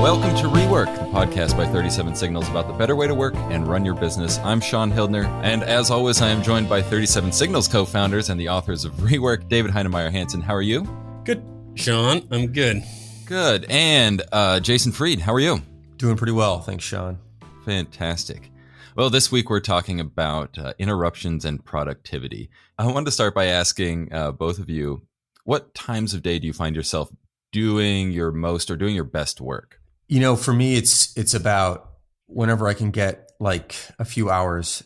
Welcome to Rework, the podcast by 37 Signals about the better way to work and run your business. I'm Sean Hildner, and as always, I am joined by 37 Signals co-founders and the authors of Rework, David Heinemeier Hansen. How are you? Good, Sean. I'm good. Good. And Jason Fried, how are you? Doing pretty well. Thanks, Sean. Fantastic. Well, this week we're talking about interruptions and productivity. I wanted to start by asking both of you, what times of day do you find yourself doing your most or doing your best work? You know, for me, it's about whenever I can get like a few hours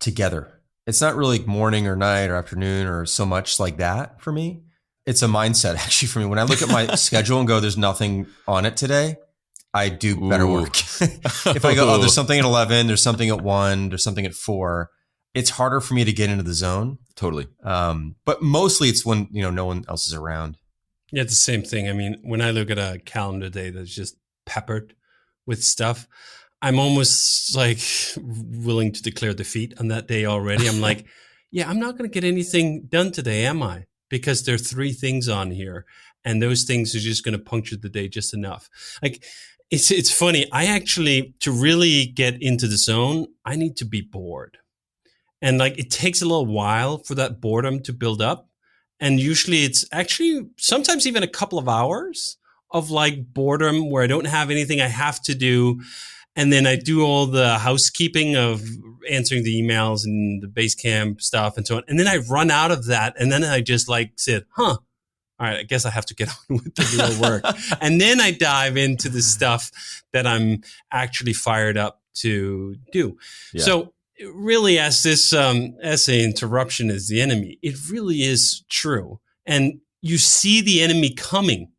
together. It's not really morning or night or afternoon or so much like that for me. It's a mindset actually for me. When I look at my schedule and go, there's nothing on it today, I do better work. If I go, oh, there's something at 11, there's something at 1, there's something at 4, it's harder for me to get into the zone. Totally. But mostly it's when, no one else is around. Yeah, it's the same thing. I mean, when I look at a calendar day that's just peppered with stuff, I'm almost like willing to declare defeat on that day already. I'm like, yeah, I'm not going to get anything done today, am I? Because there are 3 things on here, and those things are just going to puncture the day just enough. Like, it's funny. I actually, to really get into the zone, I need to be bored. And like, it takes a little while for that boredom to build up. And usually it's actually sometimes even a couple of hours of like boredom where I don't have anything I have to do. And then I do all the housekeeping of answering the emails and the Basecamp stuff and so on. And then I run out of that. And then I just like said, all right, I guess I have to get on with the real work. And then I dive into the stuff that I'm actually fired up to do. Yeah. So really, as this essay, Interruption is the enemy, it really is true. And you see the enemy coming.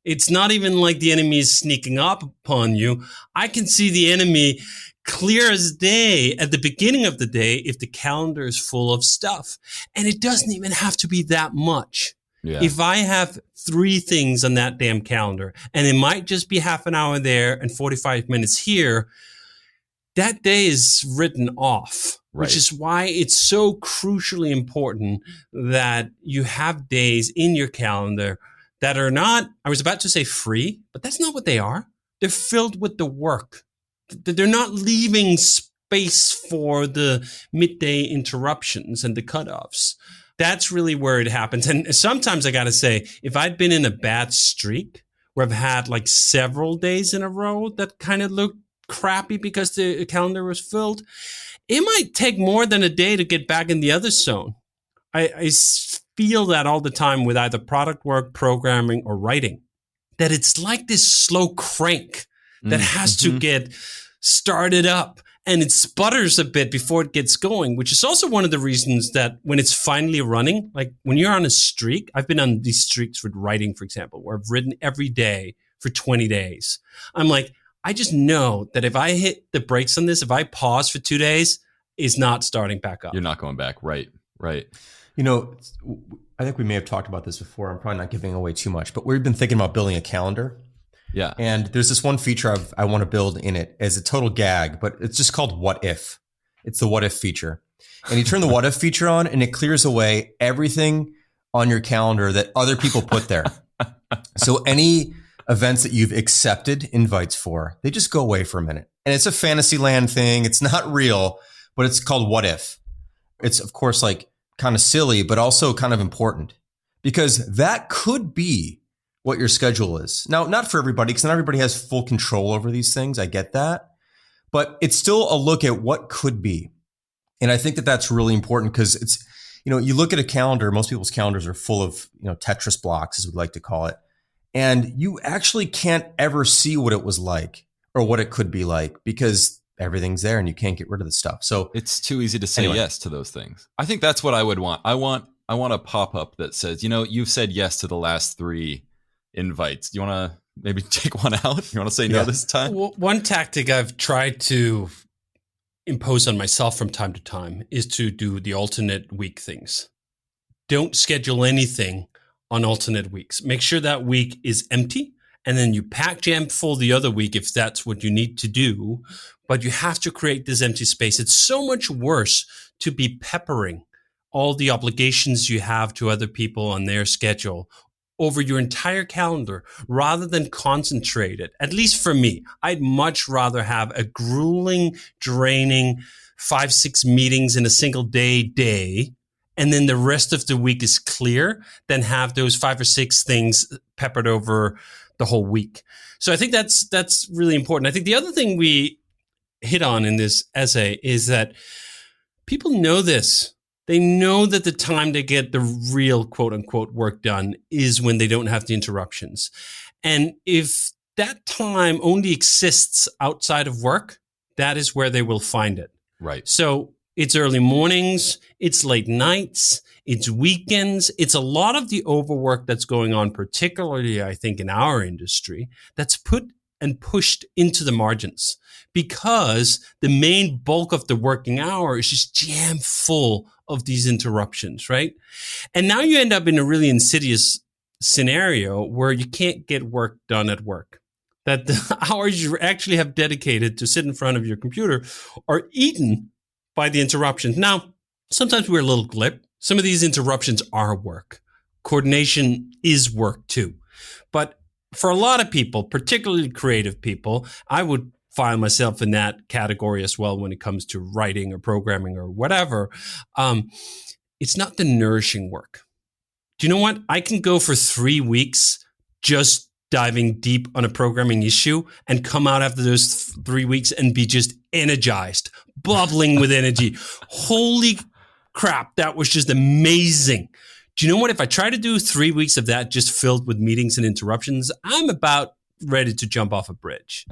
It's not even like the enemy is sneaking up upon you. I can see the enemy clear as day at the beginning of the day if the calendar is full of stuff. And it doesn't even have to be that much. Yeah. If I have 3 things on that damn calendar, and it might just be half an hour there and 45 minutes here, that day is written off, right. Which is why it's so crucially important that you have days in your calendar that are not, I was about to say free, but that's not what they are. They're filled with the work. They're not leaving space for the midday interruptions and the cutoffs. That's really where it happens. And sometimes I got to say, if I'd been in a bad streak where I've had like several days in a row that kind of looked crappy because the calendar was filled, it might take more than a day to get back in the other zone. I feel that all the time with either product work, programming, or writing, that it's like this slow crank that has to get started up, and it sputters a bit before it gets going, which is also one of the reasons that when it's finally running, like when you're on a streak, I've been on these streaks with writing, for example, where I've written every day for 20 days. I'm like, I just know that if I hit the brakes on this, if I pause for 2 days, it's not starting back up. You're not going back. Right. I think we may have talked about this before. I'm probably not giving away too much, but we've been thinking about building a calendar. Yeah. And there's this one feature I want to build in it as a total gag, but it's just called What If. It's the What If feature. And you turn the What If feature on and it clears away everything on your calendar that other people put there. So any events that you've accepted invites for, they just go away for a minute. And it's a fantasy land thing. It's not real, but it's called What If. It's of course like kind of silly, but also kind of important because that could be what your schedule is. Now, not for everybody, because not everybody has full control over these things. I get that, but it's still a look at what could be. And I think that that's really important because it's, you look at a calendar, most people's calendars are full of, Tetris blocks, as we like to call it. And you actually can't ever see what it was like or what it could be like because everything's there and you can't get rid of the stuff. So it's too easy to say yes to those things. I think that's what I would want. I want a pop-up that says, you've said yes to the last 3 invites. Do you want to maybe take one out? You want to say no this time? Well, one tactic I've tried to impose on myself from time to time is to do the alternate week things. Don't schedule anything on alternate weeks. Make sure that week is empty. And then you pack jam full the other week if that's what you need to do. But you have to create this empty space. It's so much worse to be peppering all the obligations you have to other people on their schedule over your entire calendar rather than concentrate it. At least for me, I'd much rather have a grueling, draining 5-6 meetings in a single day, and then the rest of the week is clear than have those 5 or 6 things peppered over the whole week. So I think that's really important. I think the other thing we hit on in this essay is that people know this. They know that the time to get the real quote unquote work done is when they don't have the interruptions. And if that time only exists outside of work, that is where they will find it. Right. So it's early mornings, it's late nights, it's weekends. It's a lot of the overwork that's going on, particularly, I think, in our industry, that's put and pushed into the margins because the main bulk of the working hour is just jam full of these interruptions, right? And now you end up in a really insidious scenario where you can't get work done at work. That the hours you actually have dedicated to sit in front of your computer are eaten by the interruptions. Now, sometimes we're a little glib. Some of these interruptions are work. Coordination is work too. But for a lot of people, particularly creative people, I would find myself in that category as well when it comes to writing or programming or whatever. It's not the nourishing work. Do you know what? I can go for 3 weeks just diving deep on a programming issue and come out after those 3 weeks and be just energized, bubbling with energy. Holy crap, that was just amazing. Do you know what? If I try to do 3 weeks of that just filled with meetings and interruptions, I'm about ready to jump off a bridge.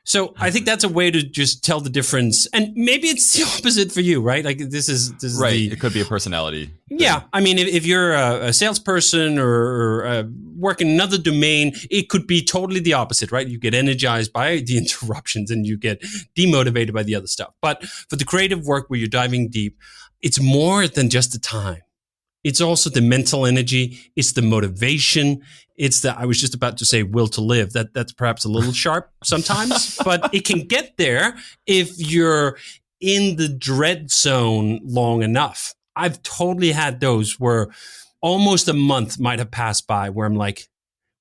So I think that's a way to just tell the difference. And maybe it's the opposite for you, right? Like this is right. It could be a personality thing. Yeah. I mean, if you're a salesperson or work in another domain, it could be totally the opposite, right? You get energized by the interruptions and you get demotivated by the other stuff. But for the creative work where you're diving deep, it's more than just the time. It's also the mental energy. It's the motivation. It's the, I was just about to say will to live. That's perhaps a little sharp sometimes, but it can get there if you're in the dread zone long enough. I've totally had those where almost a month might have passed by where I'm like,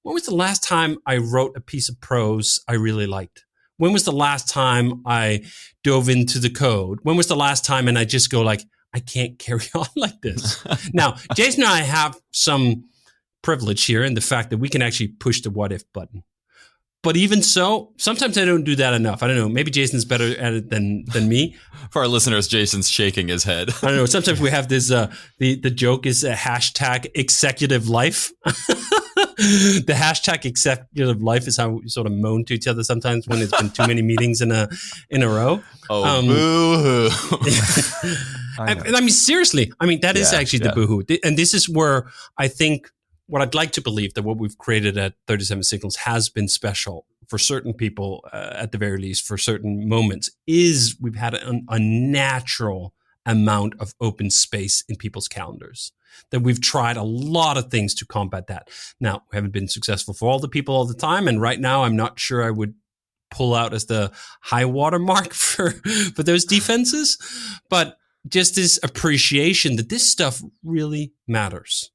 when was the last time I wrote a piece of prose I really liked? When was the last time I dove into the code? When was the last time? And I just go like, I can't carry on like this. Now, Jason and I have some privilege here in the fact that we can actually push the what if button. But even so, sometimes I don't do that enough. I don't know. Maybe Jason's better at it than me. For our listeners, Jason's shaking his head. I don't know. Sometimes we have this, the joke is a hashtag executive life. The hashtag executive life is how we sort of moan to each other sometimes when it's been too many meetings in a row. Oh, boo-hoo. I mean, seriously. I mean, that is actually the boo-hoo. And this is where I think what I'd like to believe that what we've created at 37 Signals has been special for certain people, at the very least, for certain moments, is we've had a natural amount of open space in people's calendars. That we've tried a lot of things to combat that. Now, we haven't been successful for all the people all the time. And right now, I'm not sure I would pull out as the high water mark for those defenses. But just this appreciation that this stuff really matters.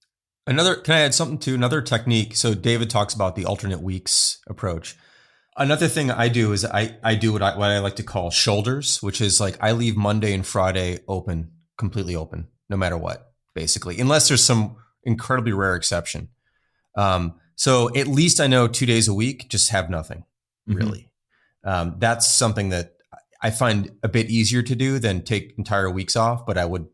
Can I add something to another technique? So David talks about the alternate weeks approach. Another thing I do is I do what I like to call shoulders, which is like I leave Monday and Friday open, completely open, no matter what, basically, unless there's some incredibly rare exception. So at least I know 2 days a week, just have nothing, really. That's something that I find a bit easier to do than take entire weeks off, but I would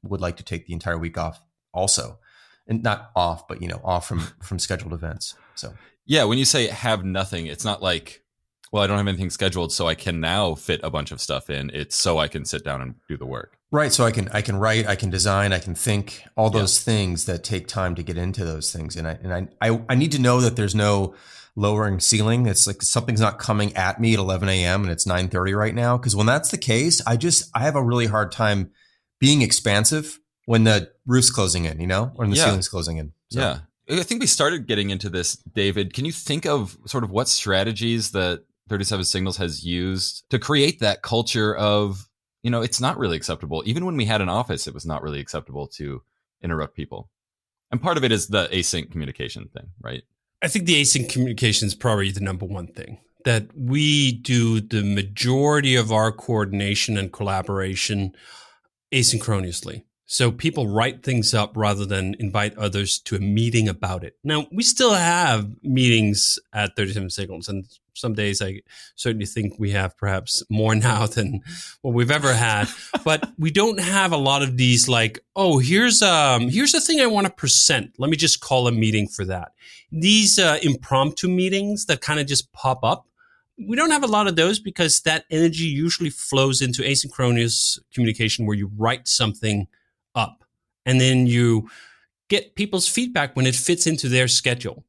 like to take the entire week off also. And not off, but off from scheduled events. So yeah, when you say have nothing, it's not like, well, I don't have anything scheduled, so I can now fit a bunch of stuff in. It's so I can sit down and do the work. Right. So I can write, I can design, I can think, all those things that take time to get into those things. And I need to know that there's no lowering ceiling. It's like something's not coming at me at 11 a.m. and it's 9:30 right now. Because when that's the case, I have a really hard time being expansive when the roof's closing in, or when the ceiling's closing in. So. Yeah. I think we started getting into this, David. Can you think of sort of what strategies that 37 Signals has used to create that culture of, it's not really acceptable. Even when we had an office, it was not really acceptable to interrupt people. And part of it is the async communication thing, right? I think the async communication is probably the number one thing, that we do the majority of our coordination and collaboration asynchronously. So people write things up rather than invite others to a meeting about it. Now, we still have meetings at 37 Signals, and some days I certainly think we have perhaps more now than what we've ever had. But we don't have a lot of these like, oh, here's a thing I want to present. Let me just call a meeting for that. These impromptu meetings that kind of just pop up, we don't have a lot of those because that energy usually flows into asynchronous communication where you write something up and then you get people's feedback when it fits into their schedule.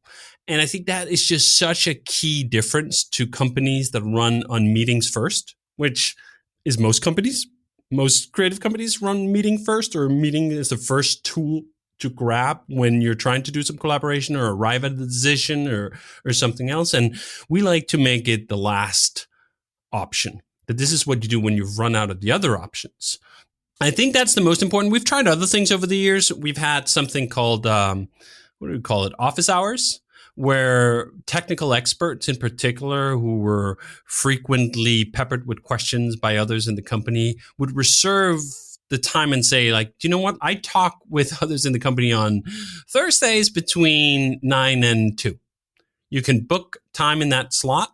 And I think that is just such a key difference to companies that run on meetings first, which is most companies. Most creative companies run meeting first, or meeting is the first tool to grab when you're trying to do some collaboration or arrive at a decision or something else. And we like to make it the last option, that this is what you do when you've run out of the other options. I think that's the most important. We've tried other things over the years. We've had something called, what do we call it? Office hours, where technical experts in particular, who were frequently peppered with questions by others in the company, would reserve the time and say, like, do you know what? I talk with others in the company on Thursdays between 9 and 2. You can book time in that slot.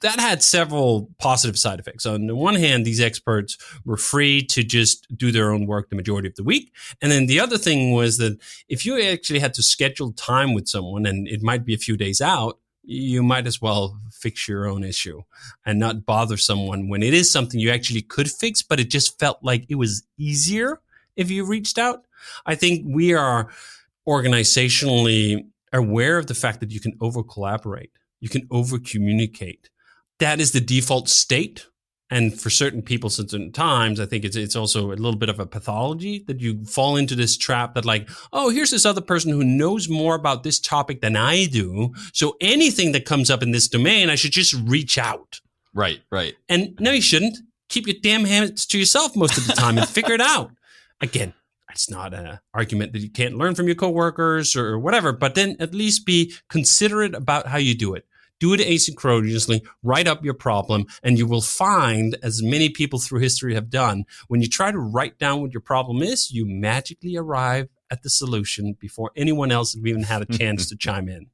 That had several positive side effects. On the one hand, these experts were free to just do their own work the majority of the week. And then the other thing was that if you actually had to schedule time with someone and it might be a few days out, you might as well fix your own issue and not bother someone when it is something you actually could fix, but it just felt like it was easier if you reached out. I think we are organizationally aware of the fact that you can over-collaborate. You can over-communicate. That is the default state. And for certain people, at certain times, I think it's also a little bit of a pathology that you fall into this trap that, like, oh, here's this other person who knows more about this topic than I do. So anything that comes up in this domain, I should just reach out. Right, right. And no, you shouldn't. Keep your damn hands to yourself most of the time and figure it out. Again, it's not an argument that you can't learn from your coworkers or whatever, but then at least be considerate about how you do it. Do it asynchronously, write up your problem, and you will find, as many people through history have done, when you try to write down what your problem is, you magically arrive at the solution before anyone else has even had a chance to chime in.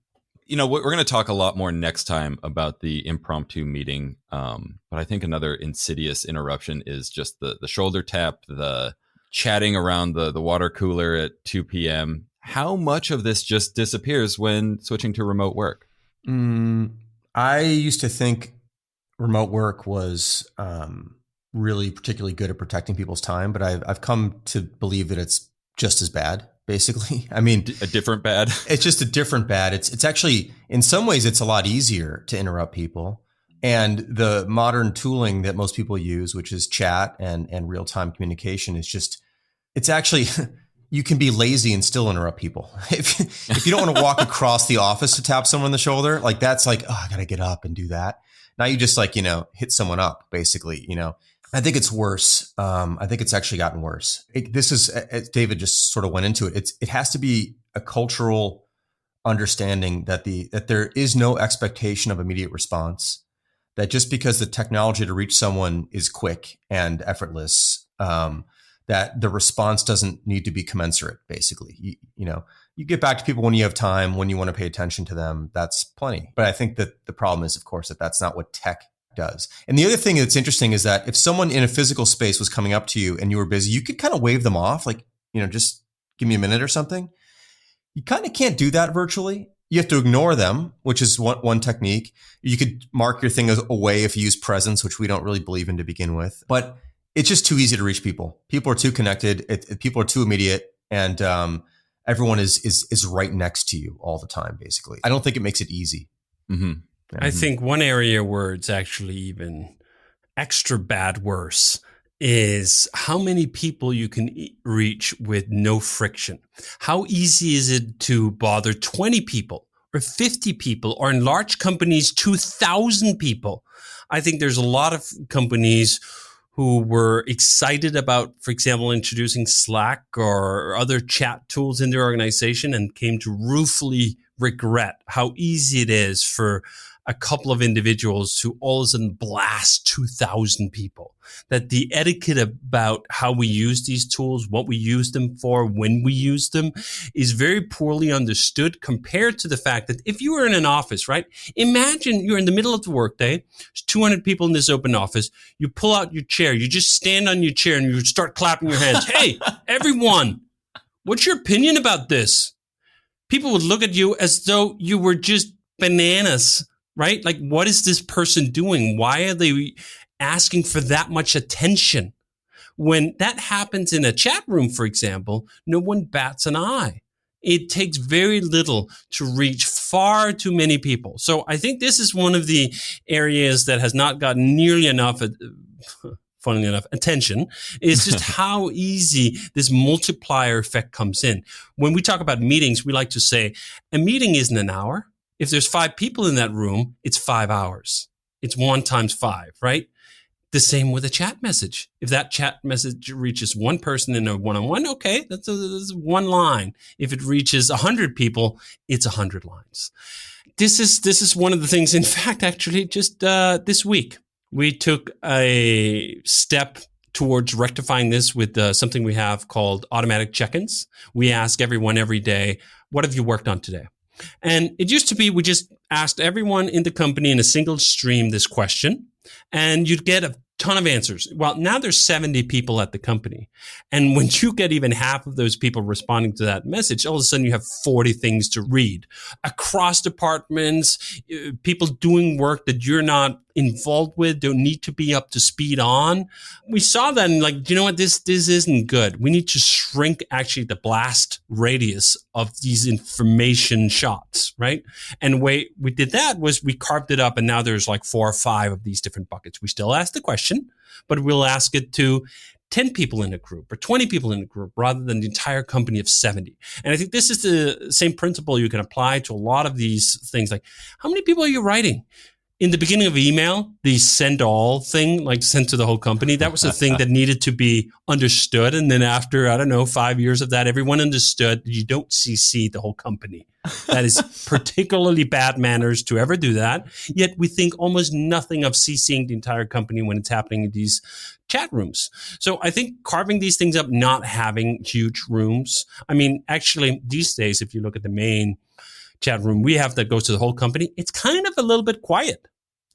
You know, we're going to talk a lot more next time about the impromptu meeting, but I think another insidious interruption is just the shoulder tap, the chatting around the water cooler at 2 p.m. How much of this just disappears when switching to remote work? I used to think remote work was really particularly good at protecting people's time, but I've come to believe that it's just as bad, basically. I mean, a different bad. It's just a different bad. It's actually, in some ways, it's a lot easier to interrupt people. And the modern tooling that most people use, which is chat and real-time communication, is just, it's actually... You can be lazy and still interrupt people. If you don't want to walk across the office to tap someone on the shoulder, like that's like, oh, I got to get up and do that. Now you just like, hit someone up basically, I think it's worse. I think it's actually gotten worse. This is, as David just sort of went into it. It has to be a cultural understanding that there is no expectation of immediate response, that just because the technology to reach someone is quick and effortless, that the response doesn't need to be commensurate, basically. You get back to people when you have time, when you want to pay attention to them, that's plenty. But I think that the problem is, of course, that that's not what tech does. And the other thing that's interesting is that if someone in a physical space was coming up to you and you were busy, you could kind of wave them off, like, just give me a minute or something. You kind of can't do that virtually. You have to ignore them, which is one technique. You could mark your thing away if you use presence, which we don't really believe in to begin with. But it's just too easy to reach people. People are too connected. People are too immediate, and everyone is right next to you all the time. Basically, I don't think it makes it easy. Mm-hmm. I think one area where it's actually even extra bad worse is how many people you can reach with no friction. How easy is it to bother 20 people or 50 people, or in large companies, 2,000 people? I think there's a lot of companies who were excited about, for example, introducing Slack or other chat tools in their organization and came to ruefully regret how easy it is for a couple of individuals to all of a sudden blast 2,000 people. That the etiquette about how we use these tools, what we use them for, when we use them, is very poorly understood compared to the fact that if you were in an office, right? Imagine you're in the middle of the workday, there's 200 people in this open office, you pull out your chair, you just stand on your chair and you start clapping your hands. Hey, everyone, what's your opinion about this? People would look at you as though you were just bananas. Right? Like, what is this person doing? Why are they asking for that much attention? When that happens in a chat room, for example, no one bats an eye. It takes very little to reach far too many people. So I think this is one of the areas that has not gotten nearly enough, funnily enough, attention. Is just how easy this multiplier effect comes in. When we talk about meetings, we like to say a meeting isn't an hour. If there's 5 people in that room, it's 5 hours. It's 1 times 5, right? The same with a chat message. If that chat message reaches 1 person in a one-on-one, okay, that's 1 line. If it reaches 100 people, it's 100 lines. This is one of the things. In fact, actually, just this week, we took a step towards rectifying this with something we have called automatic check-ins. We ask everyone every day, what have you worked on today? And it used to be we just asked everyone in the company in a single stream this question, and you'd get a ton of answers. Well, now there's 70 people at the company. And when you get even half of those people responding to that message, all of a sudden you have 40 things to read across departments, people doing work that you're not involved with, don't need to be up to speed on. We saw that and like, you know what, this isn't good. We need to shrink actually the blast radius of these information shots, right? And the way we did that was we carved it up and now there's like 4 or 5 of these different buckets. We still ask the question, but we'll ask it to 10 people in a group or 20 people in a group rather than the entire company of 70. And I think this is the same principle you can apply to a lot of these things. Like, how many people are you writing? In the beginning of email, the send all thing, like send to the whole company, that was a thing that needed to be understood. And then after, 5 years of that, everyone understood that you don't CC the whole company. That is particularly bad manners to ever do that. Yet we think almost nothing of CCing the entire company when it's happening in these chat rooms. So I think carving these things up, not having huge rooms. I mean, actually, these days, if you look at the main chat room we have that goes to the whole company, it's kind of a little bit quiet.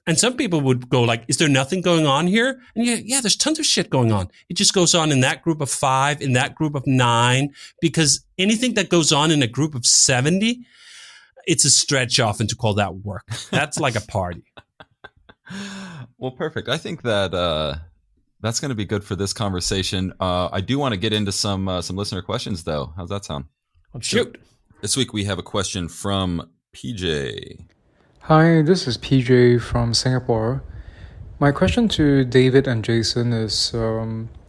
And some people would go like, is there nothing going on here? And yeah, there's tons of shit going on. It just goes on in that group of 5, in that group of 9, because anything that goes on in a group of 70, it's a stretch often to call that work. That's like a party. Well, perfect. I think that that's going to be good for this conversation. I do want to get into some listener questions, though. How's that sound? Shoot. This week we have a question from PJ. Hi, this is PJ from Singapore. My question to David and Jason is,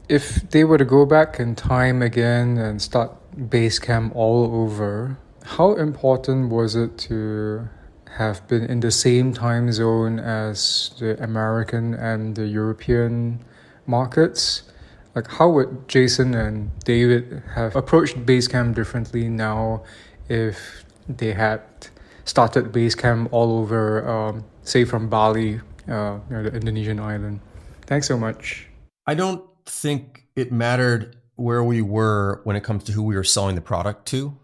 if they were to go back in time again and start Basecamp all over, how important was it to have been in the same time zone as the American and the European markets? Like, how would Jason and David have approached Basecamp differently now if they had started Basecamp all over, say from Bali, the Indonesian island? Thanks so much. I don't think it mattered where we were when it comes to who we were selling the product to.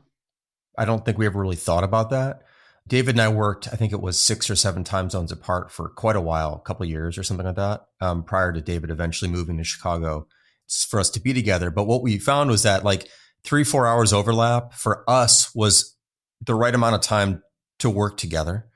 I don't think we ever really thought about that. David and I worked, I think it was 6 or 7 time zones apart for quite a while, a couple of years or something like that, prior to David eventually moving to Chicago for us to be together. But what we found was that like 3-4 hours overlap for us was the right amount of time to work together.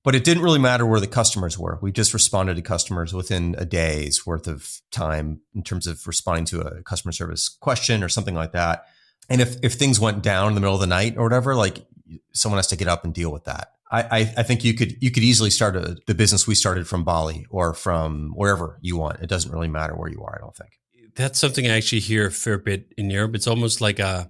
But it didn't really matter where the customers were. We just responded to customers within a day's worth of time in terms of responding to a customer service question or something like that. And if things went down in the middle of the night or whatever, like someone has to get up and deal with that. I think you could easily start the business we started from Bali or from wherever you want. It doesn't really matter where you are, I don't think. That's something I actually hear a fair bit in Europe. It's almost like a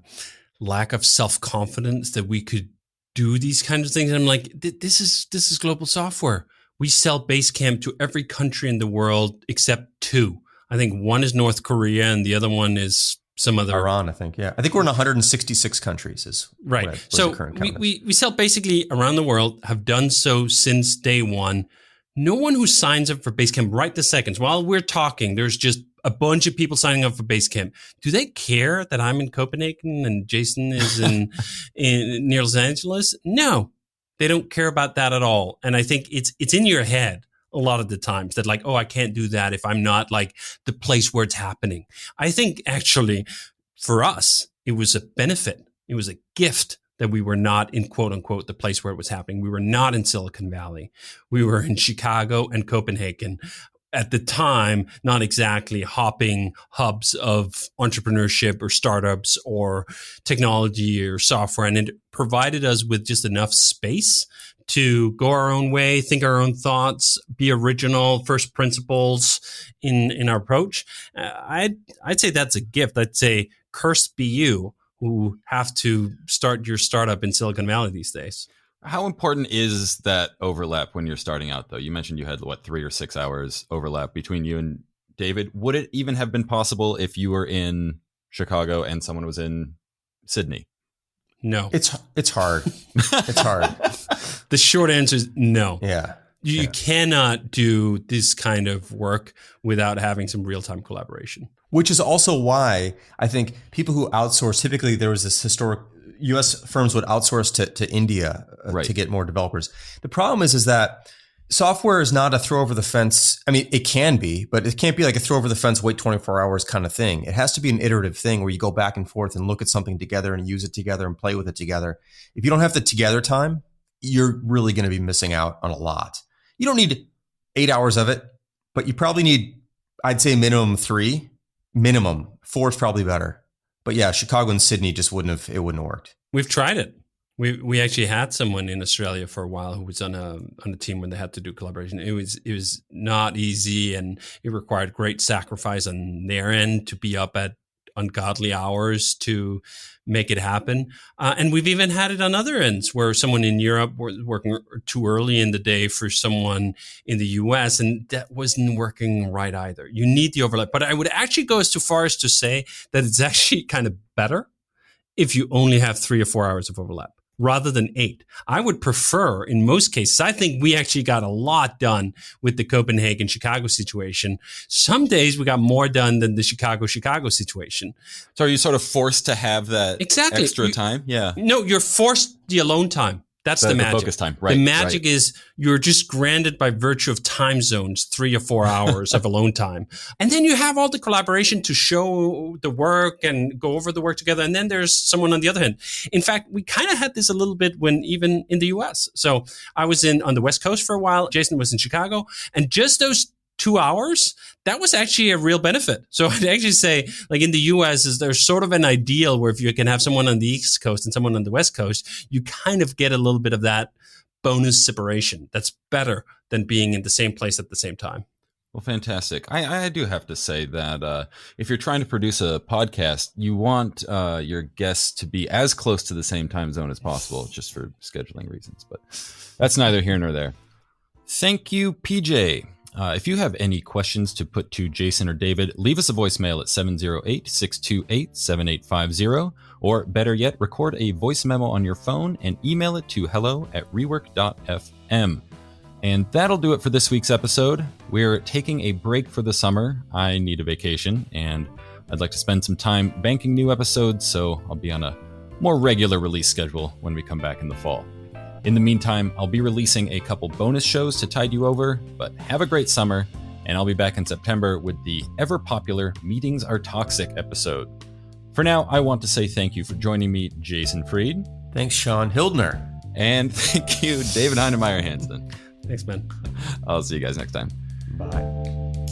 lack of self-confidence that we could do these kinds of things. And I'm like, this is global software. We sell Basecamp to every country in the world except 2. I think one is North Korea and the other one is some other Iran, I think. Yeah. I think we're in 166 countries is right. So we sell basically around the world, have done so since day one. No one who signs up for Basecamp right this second, while we're talking, there's just a bunch of people signing up for Basecamp. Do they care that I'm in Copenhagen and Jason is in near Los Angeles? No, they don't care about that at all. And I think it's in your head a lot of the times that like, oh, I can't do that if I'm not like the place where it's happening. I think actually for us, it was a benefit. It was a gift that we were not in quote unquote the place where it was happening. We were not in Silicon Valley. We were in Chicago and Copenhagen. At the time, not exactly hopping hubs of entrepreneurship or startups or technology or software. And it provided us with just enough space to go our own way, think our own thoughts, be original, first principles in our approach. I'd say that's a gift. I'd say cursed be you who have to start your startup in Silicon Valley these days. How important is that overlap when you're starting out, though? You mentioned you had, 3 or 6 hours overlap between you and David. Would it even have been possible if you were in Chicago and someone was in Sydney? No. It's hard. It's hard. The short answer is no. Yeah. You cannot do this kind of work without having some real-time collaboration. Which is also why I think people who outsource, typically there was this historic US firms would outsource to India to get more developers. The problem is that software is not a throw over the fence. I mean, it can be, but it can't be like a throw over the fence, wait 24 hours kind of thing. It has to be an iterative thing where you go back and forth and look at something together and use it together and play with it together. If you don't have the together time, you're really going to be missing out on a lot. You don't need 8 hours of it, but you probably need, I'd say minimum 3. Minimum 4 is probably better. But yeah, Chicago and Sydney just wouldn't have worked. We've tried it. We actually had someone in Australia for a while who was on a team when they had to do collaboration. It was not easy, and it required great sacrifice on their end to be up at ungodly hours to make it happen. And we've even had it on other ends where someone in Europe was working too early in the day for someone in the US, and that wasn't working right either. You need the overlap. But I would actually go as far as to say that it's actually kind of better if you only have 3 or 4 hours of overlap rather than 8. I would prefer, in most cases, I think we actually got a lot done with the Copenhagen-Chicago situation. Some days we got more done than the Chicago-Chicago situation. So are you sort of forced to have that extra time? Yeah. No, you're forced the alone time. That's the magic. The focus time. Right. The magic is you're just granted by virtue of time zones 3 or 4 hours of alone time. And then you have all the collaboration to show the work and go over the work together. And then there's someone on the other hand. In fact, we kind of had this a little bit when even in the US. So I was on the West Coast for a while. Jason was in Chicago. And just those 2 hours, that was actually a real benefit. So I'd actually say, like in the US, there's sort of an ideal where if you can have someone on the East Coast and someone on the West Coast, you kind of get a little bit of that bonus separation. That's better than being in the same place at the same time. Well, fantastic. I do have to say that if you're trying to produce a podcast, you want your guests to be as close to the same time zone as possible, just for scheduling reasons. But that's neither here nor there. Thank you, PJ. If you have any questions to put to Jason or David, leave us a voicemail at 708-628-7850, or better yet, record a voice memo on your phone and email it to hello@rework.fm. And that'll do it for this week's episode. We're taking a break for the summer. I need a vacation, and I'd like to spend some time banking new episodes, so I'll be on a more regular release schedule when we come back in the fall. In the meantime, I'll be releasing a couple bonus shows to tide you over, but have a great summer, and I'll be back in September with the ever-popular Meetings Are Toxic episode. For now, I want to say thank you for joining me, Jason Fried. Thanks, Sean Hildner. And thank you, David Heinemeier Hansen. Thanks, man. I'll see you guys next time. Bye.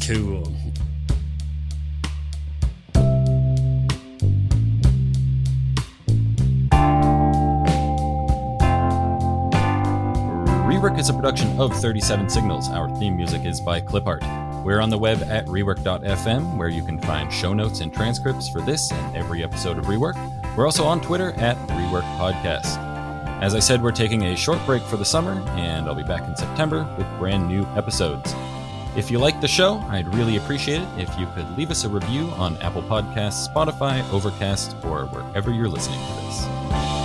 Cool. Rework is a production of 37 Signals. Our theme music is by Clipart. We're on the web at rework.fm, where you can find show notes and transcripts for this and every episode of Rework. We're also on Twitter at Rework Podcast. As I said, we're taking a short break for the summer, and I'll be back in September with brand new episodes. If you like the show, I'd really appreciate it if you could leave us a review on Apple Podcasts, Spotify, Overcast, or wherever you're listening to this.